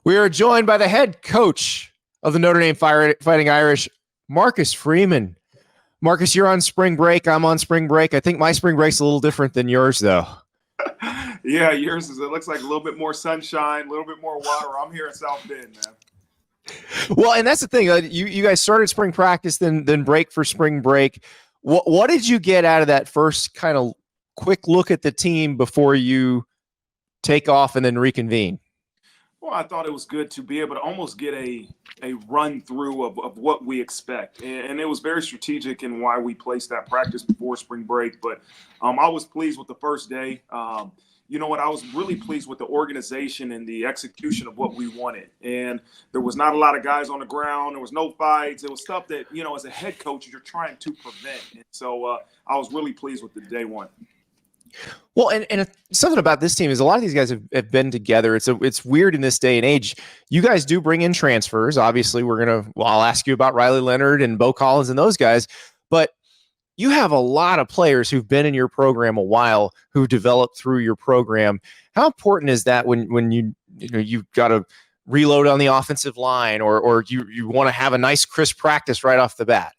We are joined by the head coach of the Notre Dame Fighting Irish, Marcus Freeman. Marcus, you're on spring break. I'm on spring break. I think my spring break's a little different than yours, though. Yeah, yours is. It looks like a little bit more sunshine, a little bit more water. I'm here in South Bend, man. Well, and that's the thing. You guys started spring practice, then break for spring break. What did you get out of that first kind of quick look at the team before you take off and then reconvene? Well, I thought it was good to be able to almost get a run through of what we expect. And it was very strategic in why we placed that practice before spring break. But I was pleased with the first day. You know what? I was really pleased with the organization and the execution of what we wanted. And there was not a lot of guys on the ground. There was no fights. It was stuff that, you know, as a head coach, you're trying to prevent. And so I was really pleased with the day one. Well, and something about this team is a lot of these guys have been together. It's weird in this day and age. You guys do bring in transfers. Obviously, I'll ask you about Riley Leonard and Bo Collins and those guys, but you have a lot of players who've been in your program a while, who've developed through your program. How important is that when you've got to reload on the offensive line or you want to have a nice crisp practice right off the bat?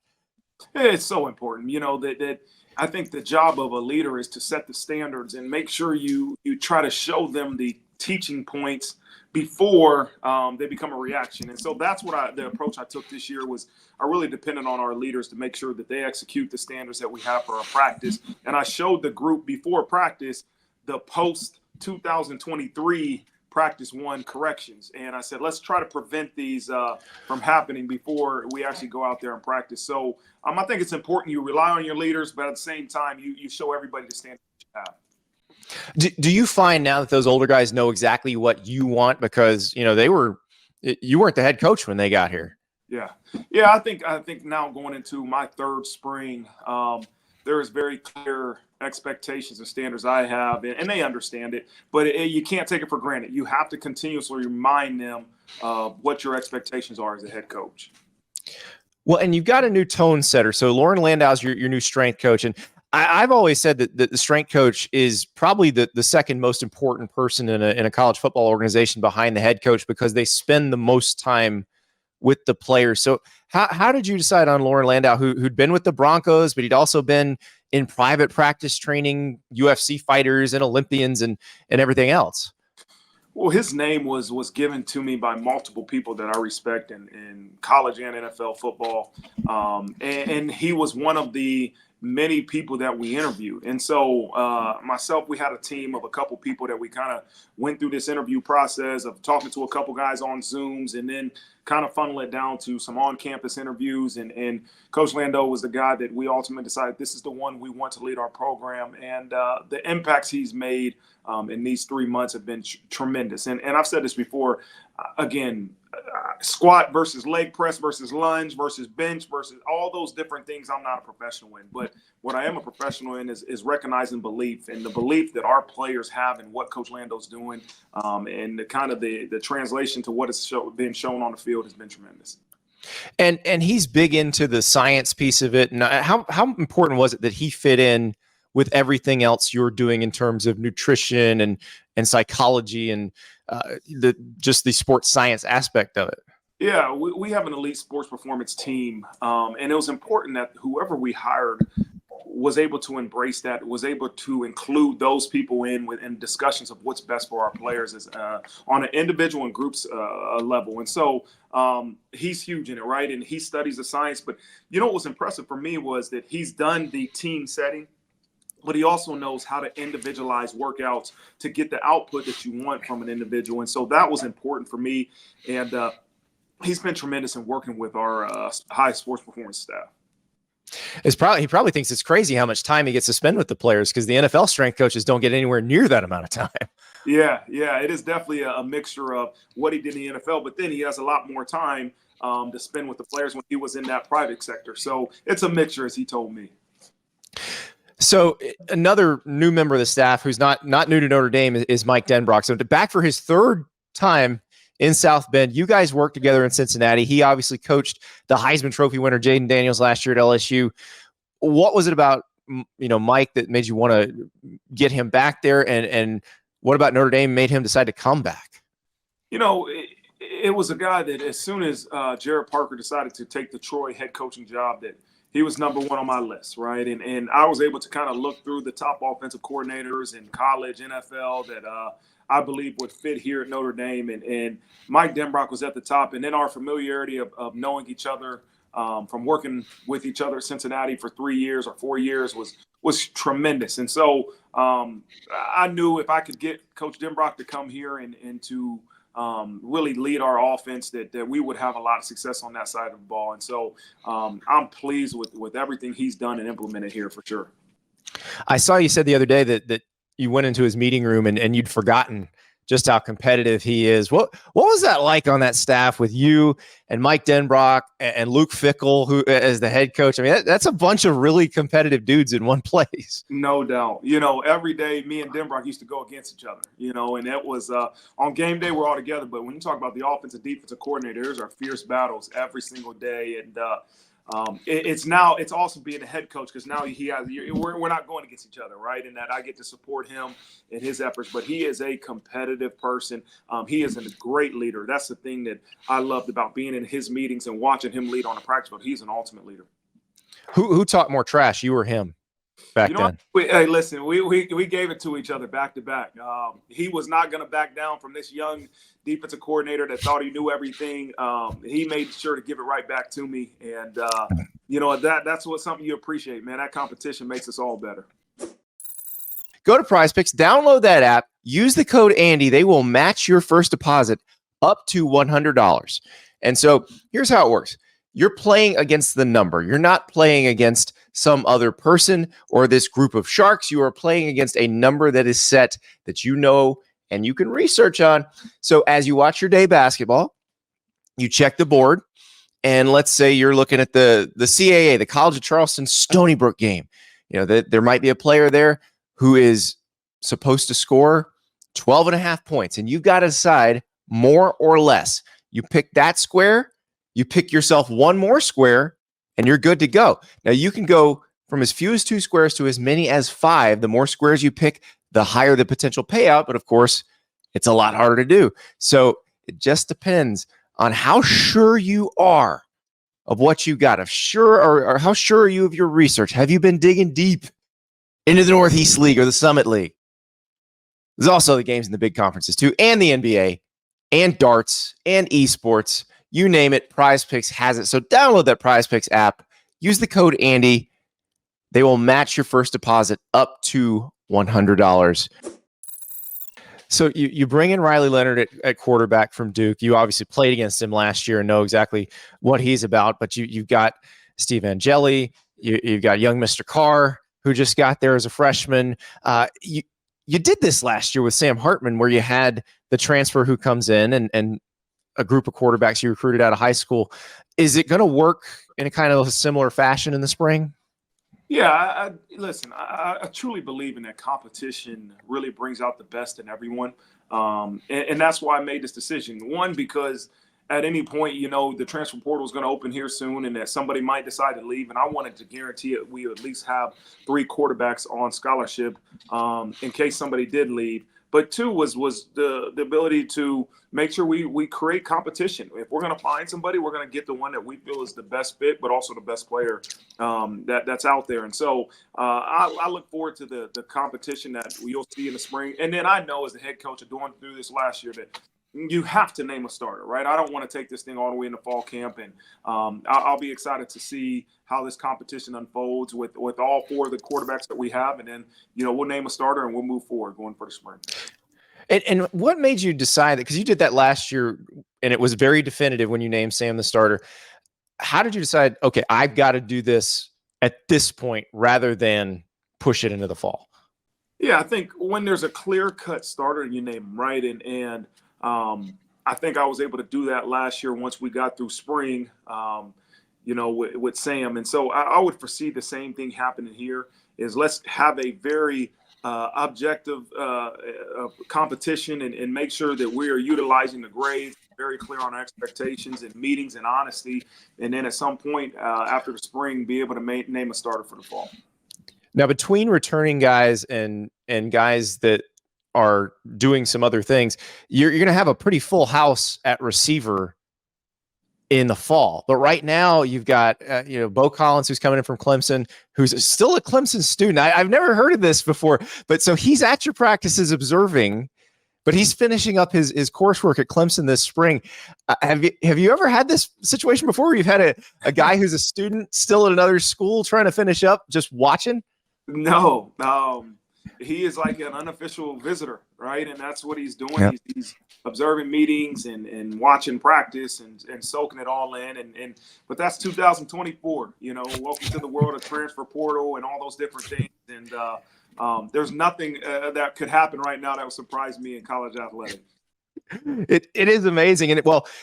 It's so important, you know, that I think the job of a leader is to set the standards and make sure you try to show them the teaching points before they become a reaction. And so that's what the approach I took this year was I really depended on our leaders to make sure that they execute the standards that we have for our practice. And I showed the group before practice the post 2023 practice one corrections. And I said, let's try to prevent these from happening before we actually go out there and practice. So I think it's important you rely on your leaders, but at the same time, you show everybody the standards you have. Do you find now that those older guys know exactly what you want because, you weren't the head coach when they got here? Yeah. I think now going into my third spring, there is very clear expectations and standards I have, and they understand it, but you can't take it for granted. You have to continuously remind them what your expectations are as a head coach. Well, and you've got a new tone setter. So Lauren Landau's your new strength coach. And I've always said that the strength coach is probably the second most important person in a college football organization behind the head coach because they spend the most time with the players. So how did you decide on Lauren Landau, who'd been with the Broncos, but he'd also been in private practice training UFC fighters and Olympians and everything else? Well, his name was given to me by multiple people that I respect in college and NFL football. And he was one of the many people that we interviewed. And so myself, we had a team of a couple people that we kind of went through this interview process of talking to a couple guys on Zooms and then kind of funnel it down to some on-campus interviews. And Coach Landau was the guy that we ultimately decided this is the one we want to lead our program. And the impacts he's made in these 3 months have been tremendous. And I've said this before, again, squat versus leg press versus lunge versus bench versus all those different things I'm not a professional in. But what I am a professional in is recognizing belief and the belief that our players have in what Coach Landau's doing, and the translation to what is being shown on the field has been tremendous. And he's big into the science piece of it. And how important was it that he fit in with everything else you're doing in terms of nutrition and psychology and the sports science aspect of it? Yeah, we have an elite sports performance team, and it was important that whoever we hired was able to embrace that, was able to include those people in discussions of what's best for our players as, on an individual and groups level. And so he's huge in it, right? And he studies the science. But you know what was impressive for me was that he's done the team setting, but he also knows how to individualize workouts to get the output that you want from an individual. And so that was important for me. And he's been tremendous in working with our high sports performance staff. He probably thinks it's crazy how much time he gets to spend with the players because the NFL strength coaches don't get anywhere near that amount of time. Yeah, it is definitely a mixture of what he did in the NFL, but then he has a lot more time to spend with the players when he was in that private sector. So it's a mixture, as he told me. So another new member of the staff who's not new to Notre Dame is Mike Denbrock. So back for his third time in South Bend. You guys worked together in Cincinnati. He obviously coached the Heisman Trophy winner Jaden Daniels last year at LSU. What was it about, Mike that made you want to get him back there? And what about Notre Dame made him decide to come back? It was a guy that as soon as Jared Parker decided to take the Troy head coaching job, that he was number one on my list, right? And I was able to kind of look through the top offensive coordinators in college, NFL that I believe would fit here at Notre Dame. And Mike Denbrock was at the top. And then our familiarity of knowing each other from working with each other at Cincinnati for 3 years or 4 years was tremendous. And so I knew if I could get Coach Denbrock to come here and to really lead our offense, that we would have a lot of success on that side of the ball. And so I'm pleased with everything he's done and implemented here for sure. I saw you said the other day that you went into his meeting room and you'd forgotten just how competitive he is. What was that like on that staff with you and Mike Denbrock and Luke Fickell, who as the head coach? I mean, that's a bunch of really competitive dudes in one place. No doubt. Every day me and Denbrock used to go against each other, and it was on game day we're all together. But when you talk about the offensive defensive coordinators, are fierce battles every single day. And it's awesome being a head coach because now we're not going against each other, right? And that I get to support him in his efforts. But he is a competitive person. He is a great leader. That's the thing that I loved about being in his meetings and watching him lead on the practice field. He's an ultimate leader. Who talked more trash, you or him, back then? Hey, listen, we gave it to each other back to back. He was not going to back down from this young defensive coordinator that thought he knew everything. He made sure to give it right back to me. And, that's something you appreciate, man. That competition makes us all better. Go to PrizePicks, download that app, use the code Andy. They will match your first deposit up to $100. And so here's how it works. You're playing against the number. You're not playing against some other person or this group of sharks. You are playing against a number that is set that you know and you can research on. So as you watch your day basketball, you check the board, and let's say you're looking at the CAA, the College of Charleston Stony Brook game. There might be a player there who is supposed to score 12.5 points, and you've got to decide more or less. You pick that square, you pick yourself one more square, and you're good to go. Now, you can go from as few as 2 squares to as many as 5. The more squares you pick, the higher the potential payout. But of course, it's a lot harder to do. So it just depends on how sure you are of what you got. Or how sure are you of your research? Have you been digging deep into the Northeast League or the Summit League? There's also the games in the big conferences too, and the NBA, and darts, and esports. You name it, PrizePicks has it. So download that PrizePicks app. Use the code Andy. They will match your first deposit up to $100. So you bring in Riley Leonard at quarterback from Duke. You obviously played against him last year and know exactly what he's about. But you've got Steve Angeli. You've got young Mr. Carr, who just got there as a freshman. You did this last year with Sam Hartman, where you had the transfer who comes in and a group of quarterbacks you recruited out of high school. Is it going to work in a kind of a similar fashion in the spring? Yeah, listen, I truly believe in that competition really brings out the best in everyone. And that's why I made this decision. One, because at any point, the transfer portal is going to open here soon and that somebody might decide to leave. And I wanted to guarantee it. We at least have 3 quarterbacks on scholarship in case somebody did leave. But 2 was the ability to make sure we create competition. If we're going to find somebody, we're going to get the one that we feel is the best fit, but also the best player that's out there. And so I look forward to the competition that you'll see in the spring. And then I know as the head coach of going through this last year that you have to name a starter, right? I don't want to take this thing all the way into fall camp. And I'll be excited to see how this competition unfolds with all 4 of the quarterbacks that we have. And then, we'll name a starter and we'll move forward going for the spring. And what made you decide that? Because you did that last year and it was very definitive when you named Sam the starter. How did you decide, okay, I've got to do this at this point rather than push it into the fall? Yeah, I think when there's a clear-cut starter, you name him, right? And I think I was able to do that last year once we got through spring, with Sam. And so I would foresee the same thing happening here is let's have a very objective competition and make sure that we are utilizing the grades, very clear on our expectations and meetings and honesty. And then at some point after the spring, be able to name a starter for the fall. Now, between returning guys and guys that are doing some other things, you're going to have a pretty full house at receiver in the fall. But right now you've got, Bo Collins, who's coming in from Clemson, who's still a Clemson student. I've never heard of this before, but so he's at your practices observing, but he's finishing up his coursework at Clemson this spring. Have you ever had this situation before where you've had a guy who's a student still at another school trying to finish up, just watching? No, he is like an unofficial visitor, right? And that's what he's doing. Yep. He's observing meetings and watching practice and soaking it all in. But that's 2024. Welcome to the world of transfer portal and all those different things. And there's nothing that could happen right now that would surprise me in college athletics. It is amazing. And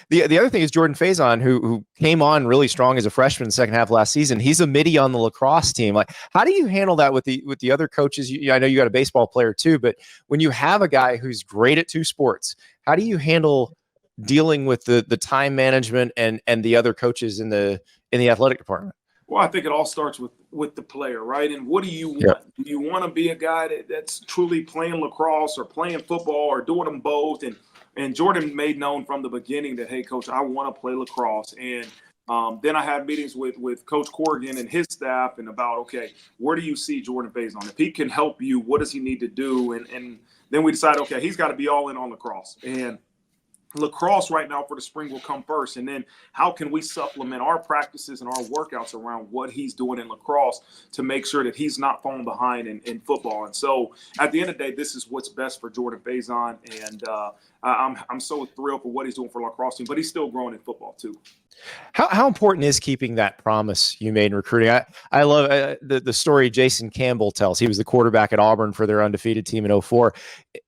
the other thing is Jordan Faison, who came on really strong as a freshman in the second half of last season. He's a middie on the lacrosse team. Like, how do you handle that with the other coaches? I know you got a baseball player too, but when you have a guy who's great at two sports, how do you handle dealing with the time management and the other coaches in the athletic department? Well, I think it all starts with the player, right? And what do you want? Yep. Do you want to be a guy that's truly playing lacrosse or playing football or doing them both? And Jordan made known from the beginning that, hey, coach, I want to play lacrosse. And then I had meetings with Coach Corrigan and his staff and about, okay, where do you see Jordan Faison? If he can help you, what does he need to do? And then we decided, okay, he's got to be all in on lacrosse. And lacrosse right now for the spring will come first. And then how can we supplement our practices and our workouts around what he's doing in lacrosse to make sure that he's not falling behind in football? And so at the end of the day, this is what's best for Jordan Faison. And I'm so thrilled for what he's doing for lacrosse team, but he's still growing in football too. How important is keeping that promise you made in recruiting? I love the story Jason Campbell tells. He was the quarterback at Auburn for their undefeated team in 2004.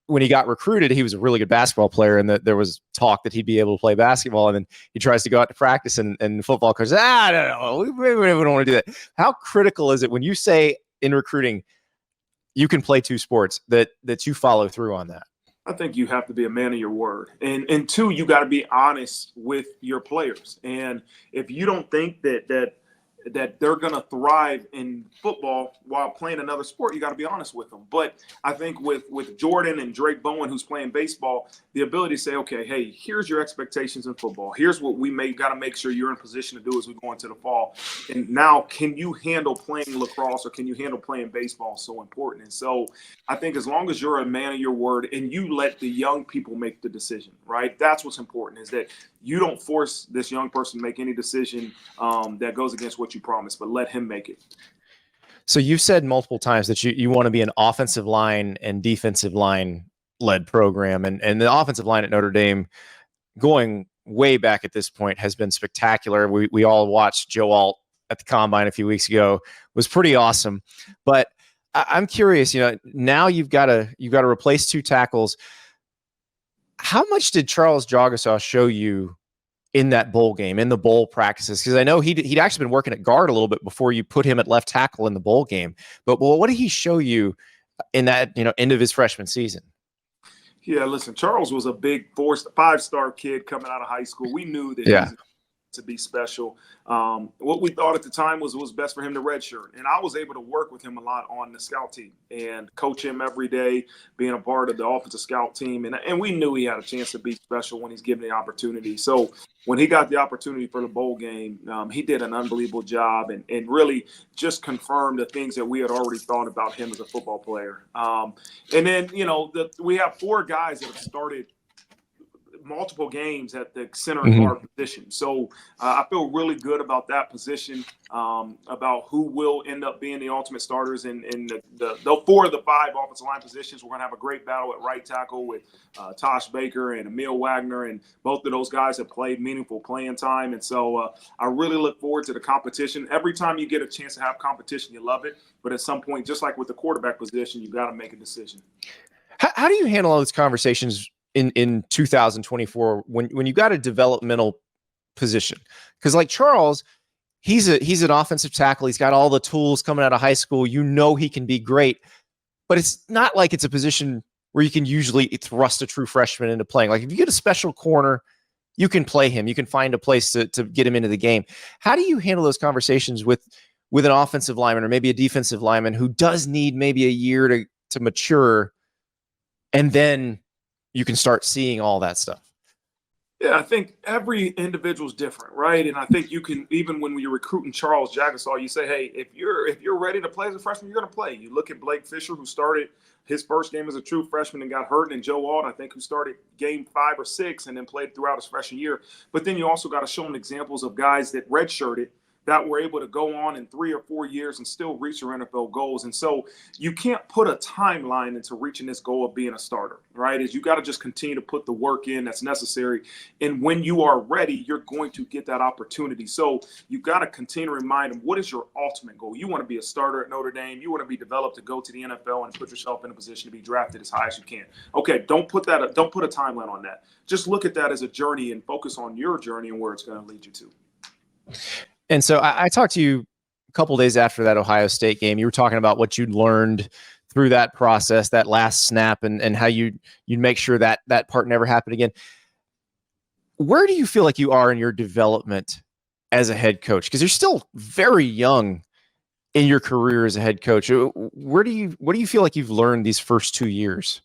When he got recruited, he was a really good basketball player, and there was talk that he'd be able to play basketball. And then he tries to go out to practice, and the football coach says, no, we don't want to do that. How critical is it when you say in recruiting you can play two sports that you follow through on that? I think you have to be a man of your word. And two, you got to be honest with your players. And if you don't think that they're going to thrive in football while playing another sport, you got to be honest with them. But I think with Jordan and Drake Bowen, who's playing baseball, the ability to say, okay, hey, here's your expectations in football. Here's what we got to make sure you're in position to do as we go into the fall. And now, can you handle playing lacrosse or can you handle playing baseball? So important. And so I think as long as you're a man of your word and you let the young people make the decision, right? That's what's important, is that you don't force this young person to make any decision that goes against what you promised, but let him make it. So you've said multiple times that you want to be an offensive line and defensive line led program. And the offensive line at Notre Dame, going way back at this point, has been spectacular. We all watched Joe Alt at the Combine a few weeks ago. It was pretty awesome. But I'm curious, now you've got to replace two tackles. How much did Charles Jagasaw show you in that bowl game, in the bowl practices? Because I know he'd actually been working at guard a little bit before you put him at left tackle in the bowl game. But what did he show you in that end of his freshman season? Yeah, listen, Charles was a big 5-star kid coming out of high school. We knew that he was to be special. What we thought at the time was best for him to redshirt. And I was able to work with him a lot on the scout team and coach him every day, being a part of the offensive scout team. And we knew he had a chance to be special when he's given the opportunity. So when he got the opportunity for the bowl game, he did an unbelievable job and really just confirmed the things that we had already thought about him as a football player. And then, we have 4 guys that have started multiple games at the center guard position. So I feel really good about that position, about who will end up being the ultimate starters in the 4 of the 5 offensive line positions. We're going to have a great battle at right tackle with Tosh Baker and Emil Wagner, and both of those guys have played meaningful playing time. And so I really look forward to the competition. Every time you get a chance to have competition, you love it. But at some point, just like with the quarterback position, you got to make a decision. How do you handle all those conversations in 2024 when you got a developmental position? Because like Charles, he's an offensive tackle. He's got all the tools coming out of high school. He can be great, but it's not like it's a position where you can usually thrust a true freshman into playing. Like if you get a special corner, you can play him. You can find a place to get him into the game. How do you handle those conversations with an offensive lineman or maybe a defensive lineman who does need maybe a year to mature and then you can start seeing all that stuff. Yeah, I think every individual is different, right? And I think you can, even when you're recruiting Charles Jagusah, you say, hey, if you're ready to play as a freshman, you're going to play. You look at Blake Fisher, who started his first game as a true freshman and got hurt, and Joe Alt, I think, who started game 5 or 6 and then played throughout his freshman year. But then you also got to show them examples of guys that redshirted, that were able to go on in 3 or 4 years and still reach their NFL goals. And so you can't put a timeline into reaching this goal of being a starter, right? Is you got to just continue to put the work in that's necessary. And when you are ready, you're going to get that opportunity. So you got to continue to remind them, what is your ultimate goal? You want to be a starter at Notre Dame. You want to be developed to go to the NFL and put yourself in a position to be drafted as high as you can. Okay, don't put a timeline on that. Just look at that as a journey and focus on your journey and where it's going to lead you to. And so I talked to you a couple of days after that Ohio State game. You were talking about what you'd learned through that process, that last snap, and how you'd make sure that part never happened again. Where do you feel like you are in your development as a head coach? Because you're still very young in your career as a head coach. What do you feel like you've learned these first 2 years?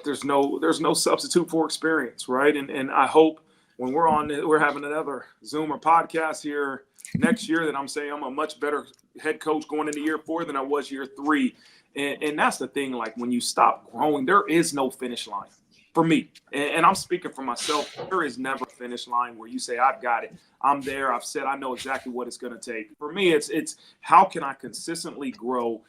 There's no substitute for experience, right? And I hope when we're having another Zoom or podcast here next year that I'm saying I'm a much better head coach going into year 4 than I was year 3. And that's the thing, like when you stop growing, there is no finish line for me. And I'm speaking for myself. There is never a finish line where you say, I've got it. I'm there. I've said, I know exactly what it's going to take. For me, it's how can I consistently grow,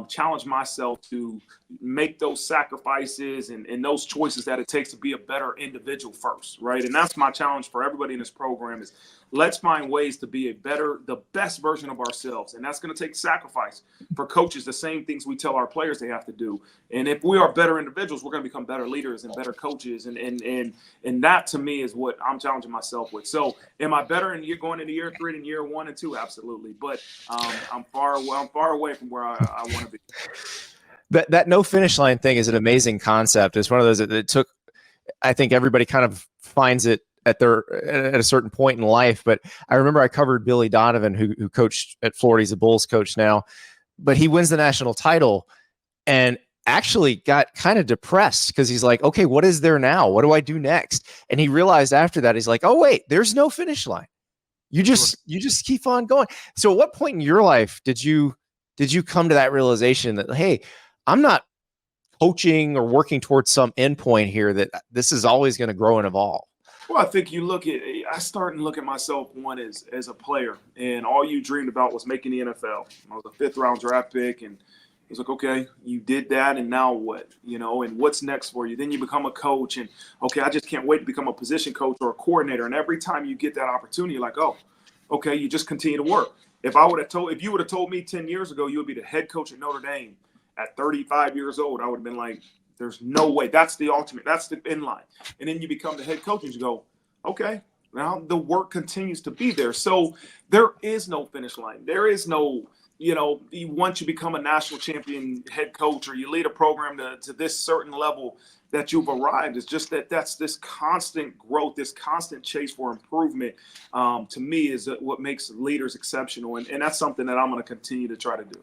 challenge myself to make those sacrifices and those choices that it takes to be a better individual first, right? And that's my challenge for everybody in this program is let's find ways to be the best version of ourselves. And that's going to take sacrifice. For coaches, the same things we tell our players they have to do. And if we are better individuals, we're going to become better leaders and better coaches. And that to me is what I'm challenging myself with. So am I better in going into year 3 than year 1 and 2? Absolutely. But I'm far away from where I want to be. That no finish line thing is an amazing concept. It's one of those that took, I think everybody kind of finds it at a certain point in life. But I remember I covered Billy Donovan, who coached at Florida. He's a Bulls coach now, but he wins the national title and actually got kind of depressed because he's like, okay, what is there now? What do I do next? And he realized after that, he's like, oh wait, there's no finish line. You just keep on going. So at what point in your life did you come to that realization that, hey, I'm not coaching or working towards some endpoint here, that this is always going to grow and evolve? Well, I think I started to look at myself as a player, and all you dreamed about was making the NFL. I was a 5th round draft pick, and it was like, okay, you did that, and now what? And what's next for you? Then you become a coach, and okay, I just can't wait to become a position coach or a coordinator. And every time you get that opportunity, you're like, oh, okay, you just continue to work. If you would have told me 10 years ago you would be the head coach at Notre Dame at 35 years old, I would have been like, there's no way. That's the ultimate. That's the end line. And then you become the head coach and you go, okay, now the work continues to be there. So there is no finish line. There is no, once you become a national champion head coach or you lead a program to this certain level that you've arrived. It's just that's this constant growth, this constant chase for improvement, to me is what makes leaders exceptional. And that's something that I'm going to continue to try to do.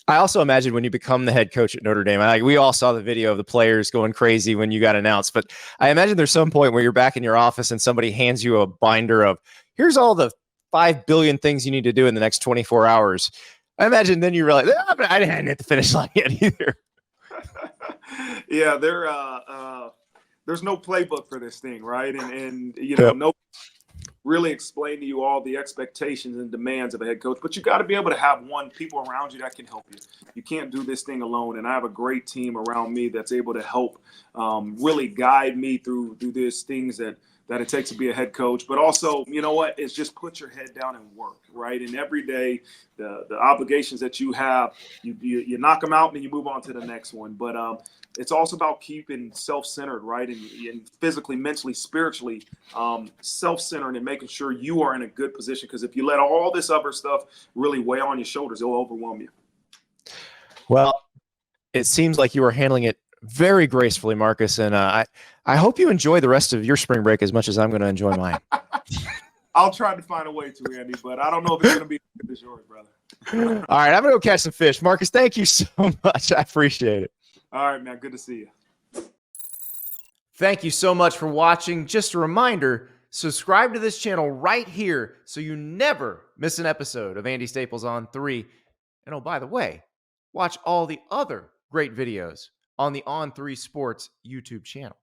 I also imagine when you become the head coach at Notre Dame, we all saw the video of the players going crazy when you got announced, but I imagine there's some point where you're back in your office and somebody hands you a binder of, here's all the 5 billion things you need to do in the next 24 hours. I imagine then you realize, but I didn't hit the finish line yet either. Yeah, there's no playbook for this thing, right? And no really explain to you all the expectations and demands of a head coach, but you got to be able to have people around you that can help you. You can't do this thing alone. And I have a great team around me that's able to help really guide me through these things that it takes to be a head coach. But also, it's just put your head down and work, right? And every day, the obligations that you have, you knock them out and you move on to the next one. But it's also about keeping self-centered, right? And physically, mentally, spiritually self-centered and making sure you are in a good position. Because if you let all this other stuff really weigh on your shoulders, it'll overwhelm you. Well, it seems like you are handling it very gracefully, Marcus. And I hope you enjoy the rest of your spring break as much as I'm going to enjoy mine. I'll try to find a way to, Andy, but I don't know if it's going to be as good as yours, brother. All right, I'm going to go catch some fish. Marcus, thank you so much. I appreciate it. All right, man. Good to see you. Thank you so much for watching. Just a reminder, subscribe to this channel right here so you never miss an episode of Andy Staples on 3. And oh, by the way, watch all the other great videos on the On3 Sports YouTube channel.